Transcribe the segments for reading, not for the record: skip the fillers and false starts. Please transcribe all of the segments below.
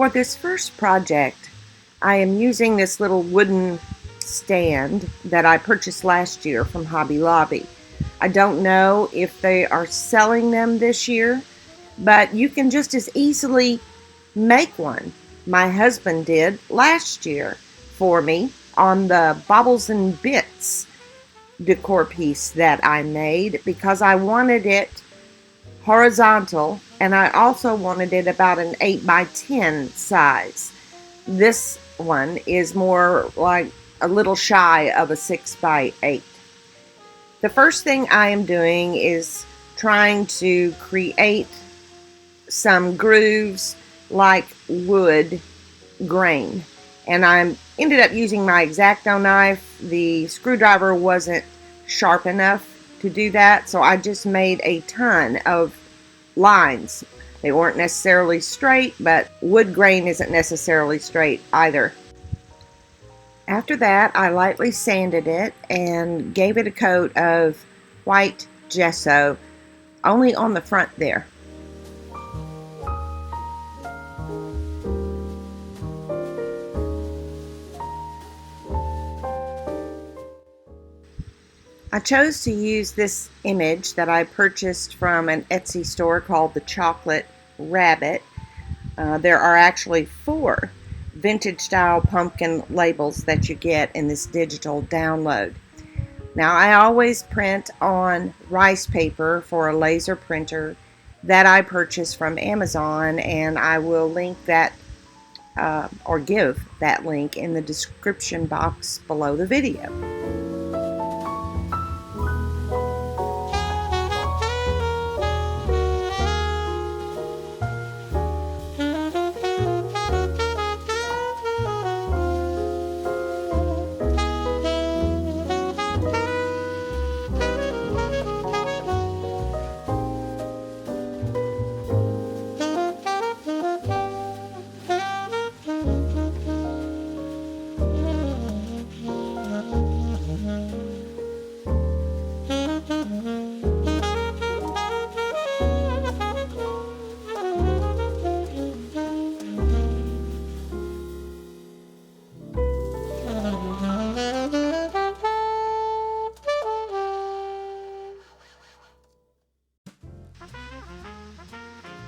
For this first project, I am using this little wooden stand that I purchased last year from Hobby Lobby. I don't know if they are selling them this year, but you can just as easily make one. My husband did last year for me on the Baubles and Bits decor piece that I made because I wanted it horizontal and I also wanted it about an 8x10 size. This one is more like a little shy of a 6x8. The first thing I am doing is trying to create some grooves like wood grain, and I ended up using my X-Acto knife. The screwdriver wasn't sharp enough to do that, so I just made a ton of lines. They weren't necessarily straight, but wood grain isn't necessarily straight either. After that, I lightly sanded it and gave it a coat of white gesso, only on the front there. I chose to use this image that I purchased from an Etsy store called the ChocolateRabbit. There are actually 4 vintage style pumpkin labels that you get in this digital download. Now, I always print on rice paper for a laser printer that I purchased from Amazon, and I will link that or give that link in the description box below the video.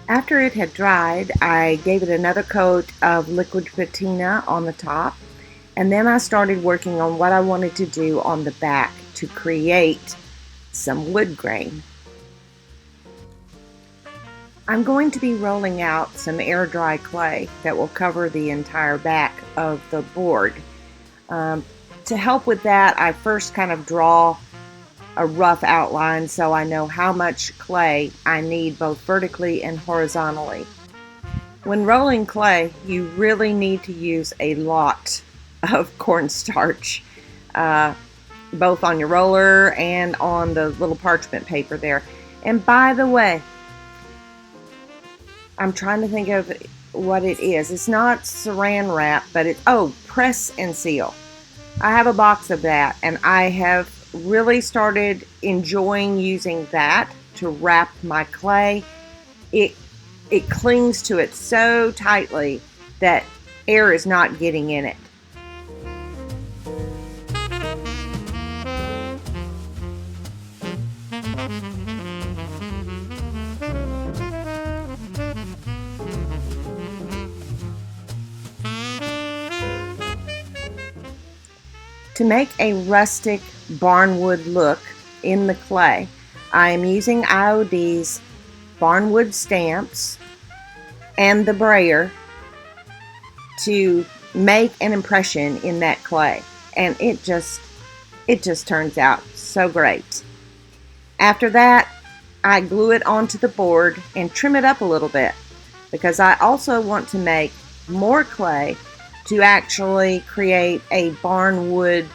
After it had dried, I gave it another coat of liquid patina on the top, and then I started working on what I wanted to do on the back to create some wood grain. I'm going to be rolling out some air dry clay that will cover the entire back of the board. To help with that, I first kind of draw a rough outline so I know how much clay I need both vertically and horizontally. When rolling clay, you really need to use a lot of cornstarch, both on your roller and on the little parchment paper there. And by the way, I'm trying to think of what it is. It's not saran wrap, but it's, press and seal. I have a box of that, and I have really started enjoying using that to wrap my clay. It clings to it so tightly that air is not getting in it. To make a rustic barnwood look in the clay, I am using IOD's Barnwood stamps and the brayer to make an impression in that clay, and it just turns out so great. After that, I glue it onto the board and trim it up a little bit because I also want to make more clay to actually create a barnwood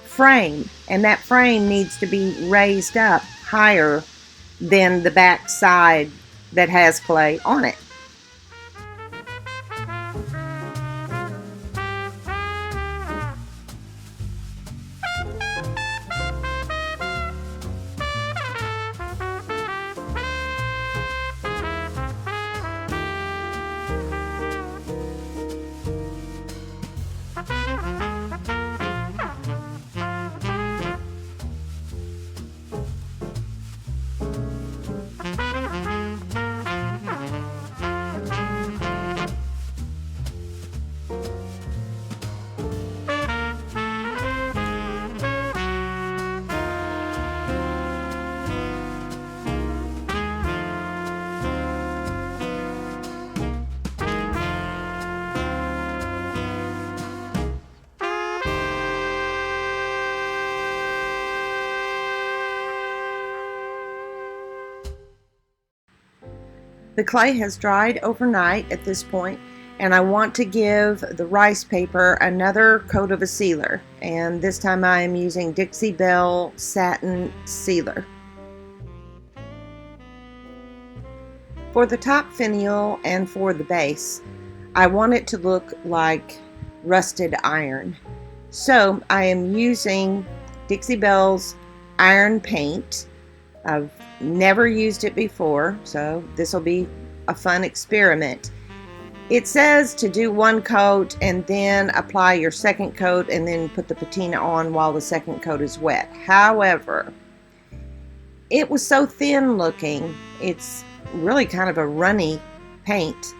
frame, and that frame needs to be raised up higher than the back side that has clay on it. The clay has dried overnight at this point, and I want to give the rice paper another coat of a sealer, and this time I am using Dixie Belle Satin Sealer. For the top finial and for the base, I want it to look like rusted iron. So I am using Dixie Belle's iron paint. I've never used it before, so this will be a fun experiment. It says to do one coat and then apply your second coat and then put the patina on while the second coat is wet. However, it was so thin looking, it's really kind of a runny paint.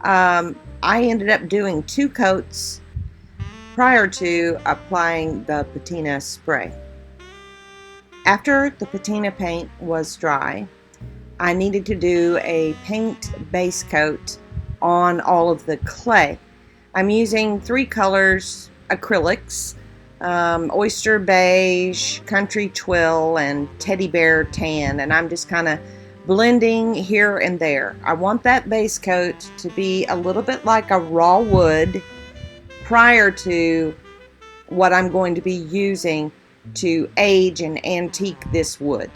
I ended up doing 2 coats prior to applying the patina spray. After the patina paint was dry, I needed to do a paint base coat on all of the clay. I'm using 3 colors, acrylics, oyster beige, country twill, and teddy bear tan, and I'm just kind of blending here and there. I want that base coat to be a little bit like a raw wood prior to what I'm going to be using to age and antique this wood.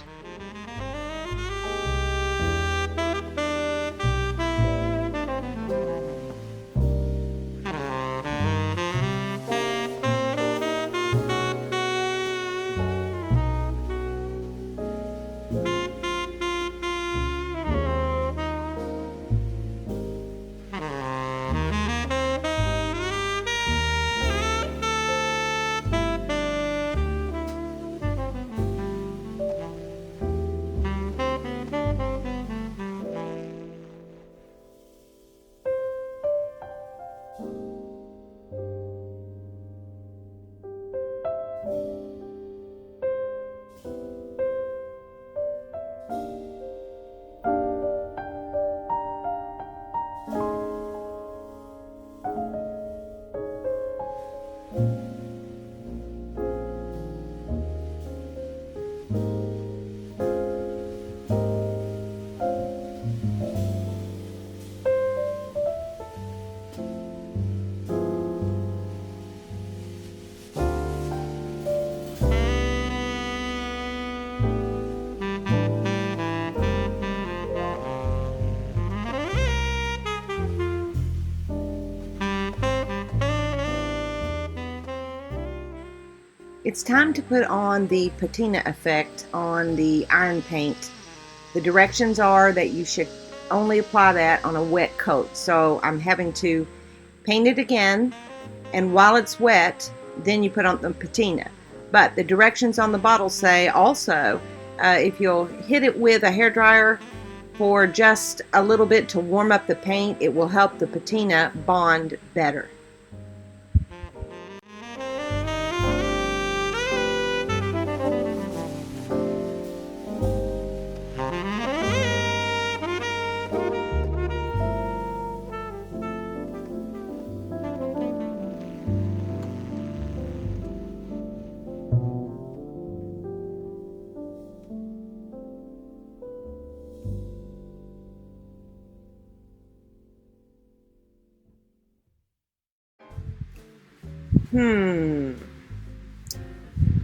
It's time to put on the patina effect on the iron paint. The directions are that you should only apply that on a wet coat. So I'm having to paint it again, and while it's wet, then you put on the patina. But the directions on the bottle say also, if you'll hit it with a hairdryer for just a little bit to warm up the paint, it will help the patina bond better.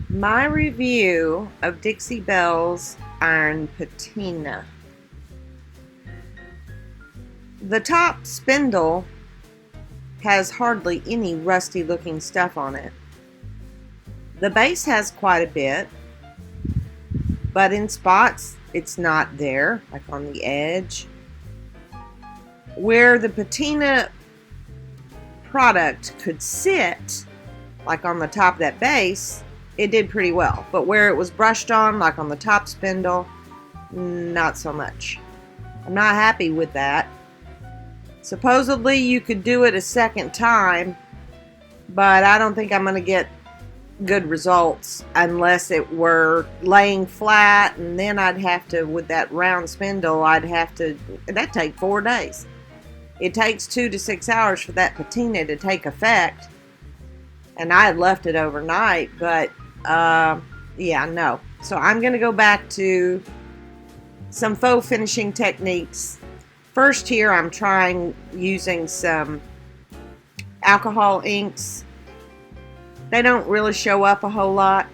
My review of Dixie Belle's iron patina. The top spindle has hardly any rusty looking stuff on it. The base has quite a bit, but in spots it's not there, like on the edge. Where the patina product could sit, like on the top of that base, it did pretty well. But where it was brushed on, like on the top spindle, not so much. I'm not happy with that. Supposedly you could do it a second time, but I don't think I'm going to get good results unless it were laying flat, and then I'd have to, with that round spindle, that'd take 4 days. It takes 2 to 6 hours for that patina to take effect, and I had left it overnight, but yeah, no. So I'm going to go back to some faux finishing techniques. First here, I'm trying using some alcohol inks. They don't really show up a whole lot.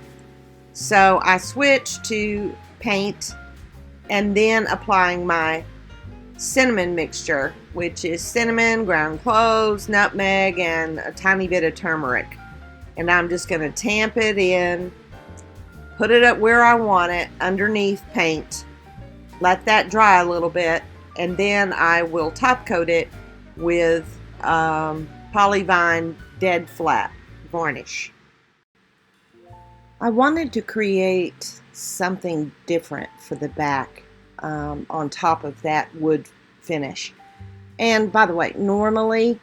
So I switched to paint and then applying my cinnamon mixture, which is cinnamon, ground cloves, nutmeg, and a tiny bit of turmeric. And I'm just going to tamp it in, put it up where I want it, underneath paint, let that dry a little bit, and then I will top coat it with Polyvine Dead Flat varnish. I wanted to create something different for the back on top of that wood finish. And by the way, normally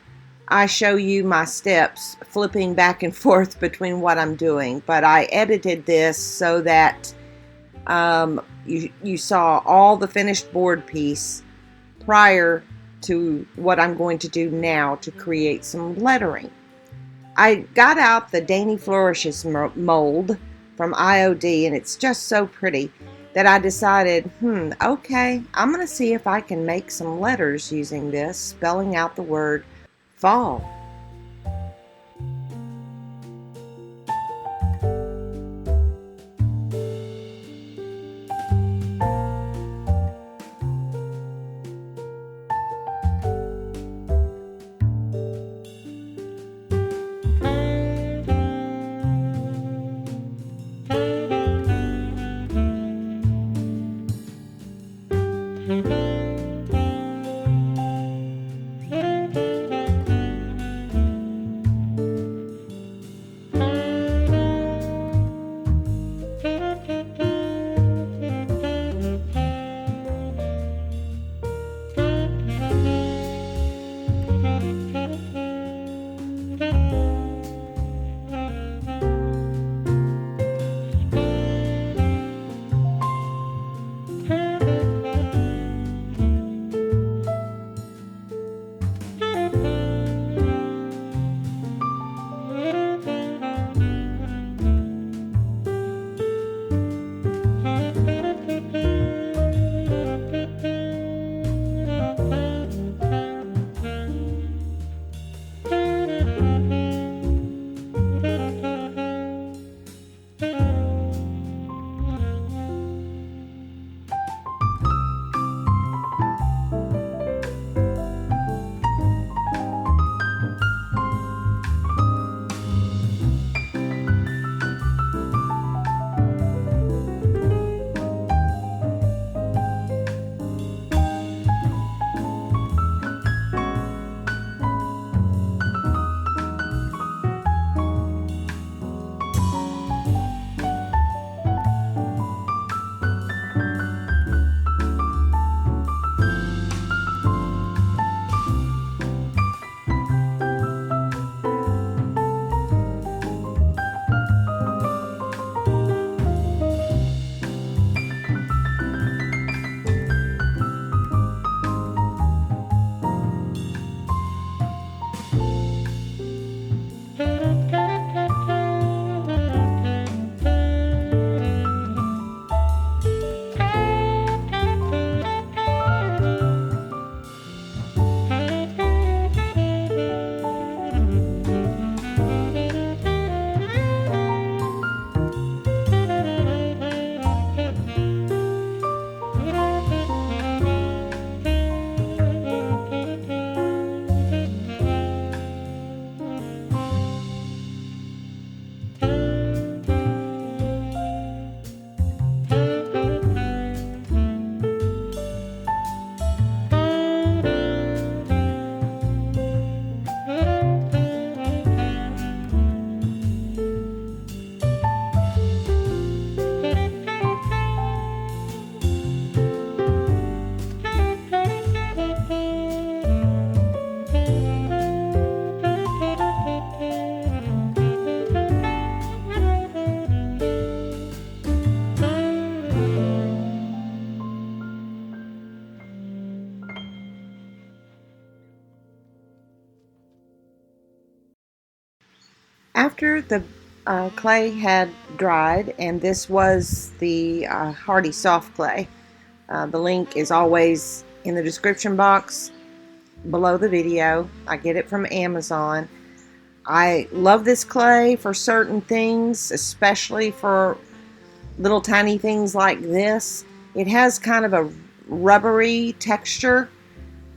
I show you my steps flipping back and forth between what I'm doing, but I edited this so that you saw all the finished board piece prior to what I'm going to do now to create some lettering. I got out the Dainty Flourishes mold from IOD, and it's just so pretty that I decided, okay, I'm going to see if I can make some letters using this, spelling out the word fall. after the clay had dried, and this was the Hardy soft clay. The link is always in the description box below the video. I get it from Amazon. I love this clay for certain things, especially for little tiny things like this. It has kind of a rubbery texture.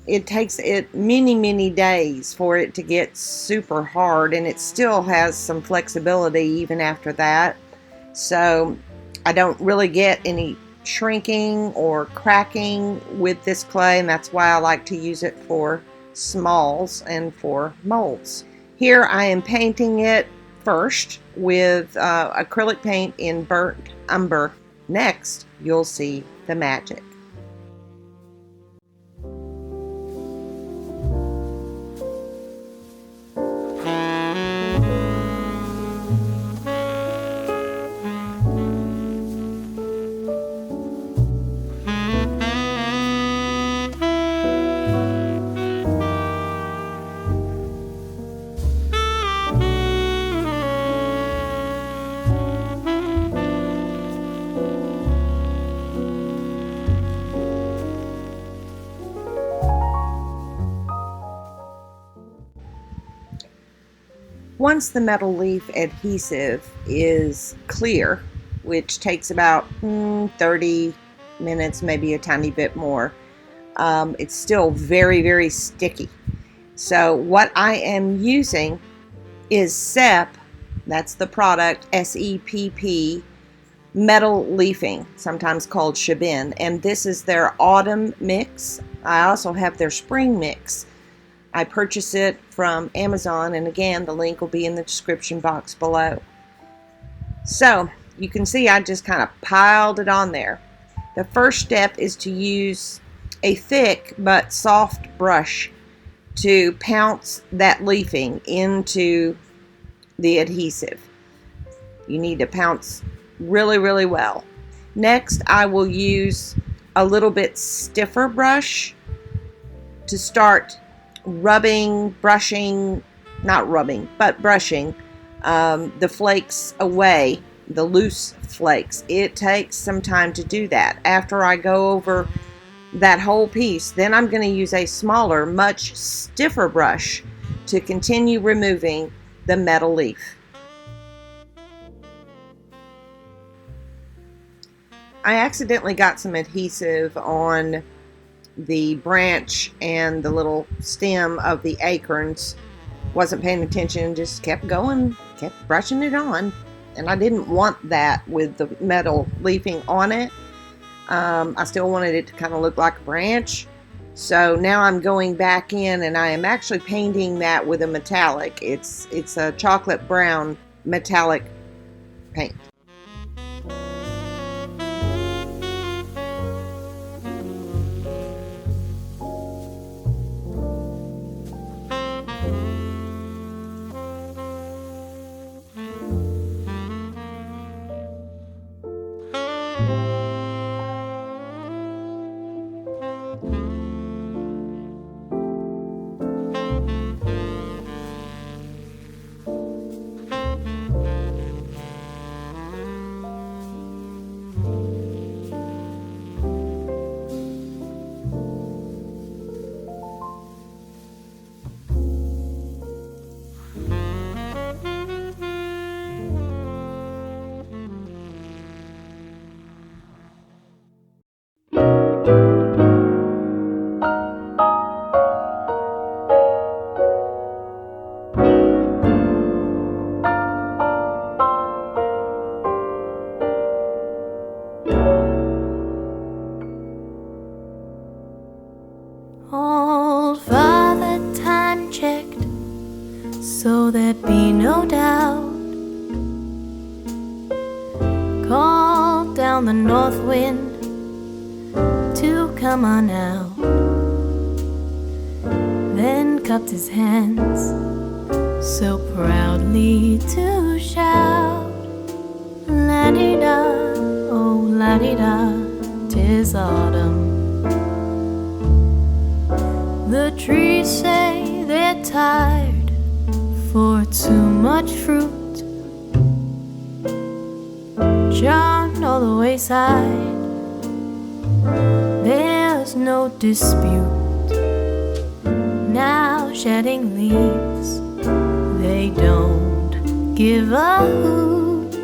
It takes it many days for it to get super hard, and it still has some flexibility even after that. So I don't really get any shrinking or cracking with this clay, and that's why I like to use it for smalls and for molds. Here I am painting it first with acrylic paint in burnt umber. Next, you'll see the magic. Once the metal leaf adhesive is clear, which takes about 30 minutes, maybe a tiny bit more, it's still very sticky. So what I am using is SEP, that's the product, SEPP, metal leafing, sometimes called Shebin, and this is their autumn mix. I also have their spring mix. I purchased it from Amazon, and again, the link will be in the description box below. So you can see I just kind of piled it on there. The first step is to use a thick but soft brush to pounce that leafing into the adhesive. You need to pounce really well. Next, I will use a little bit stiffer brush to start brushing the flakes away, the loose flakes. It takes some time to do that. After I go over that whole piece, then I'm going to use a smaller, much stiffer brush to continue removing the metal leaf. I accidentally got some adhesive on the branch and the little stem of the acorns. Wasn't paying attention, just kept going, kept brushing it on, and I didn't want that with the metal leafing on it. I still wanted it to kind of look like a branch. So now I'm going back in and I am actually painting that with a metallic. It's a chocolate brown metallic paint. So there'd be no doubt. Called down the north wind to come on out, then cupped his hands so proudly to shout, la-di-da, oh la-di-da, 'tis autumn. The trees say they're tired, for too much fruit on all the wayside. There's no dispute. Now shedding leaves, they don't give a hoot.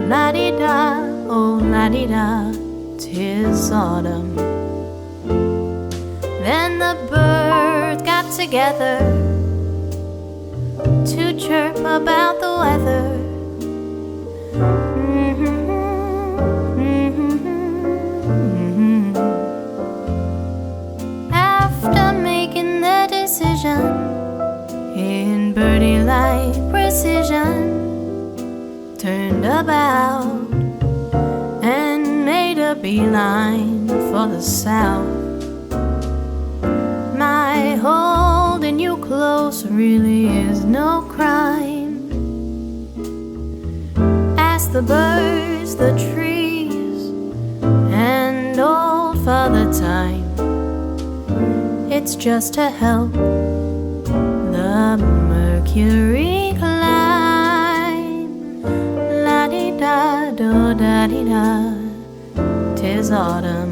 La-di-da, oh la-di-da, 'tis autumn. Then the birds got together to chirp about the weather. After making their decision in birdie-like precision, turned about and made a beeline for the south. My holding you close really is no crime. Ask the birds, the trees, and old Father Time. It's just to help the mercury climb. La-di-da, do-da-di-da, 'tis autumn.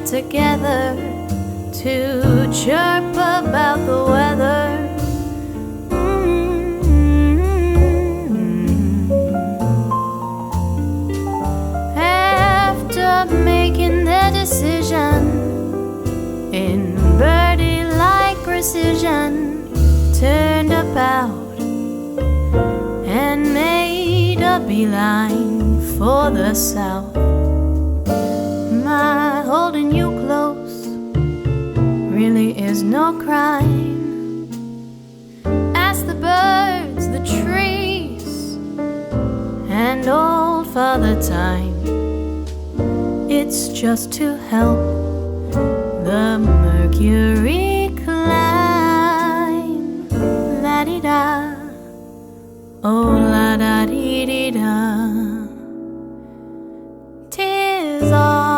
Together to chirp about the weather. After making their decision in birdie-like precision, turned about and made a beeline for the south. My holding you close really is no crime. Ask the birds, the trees, and old Father Time. It's just to help the mercury climb. La-di-da, oh la-da-dee-dee-da, 'tis autumn.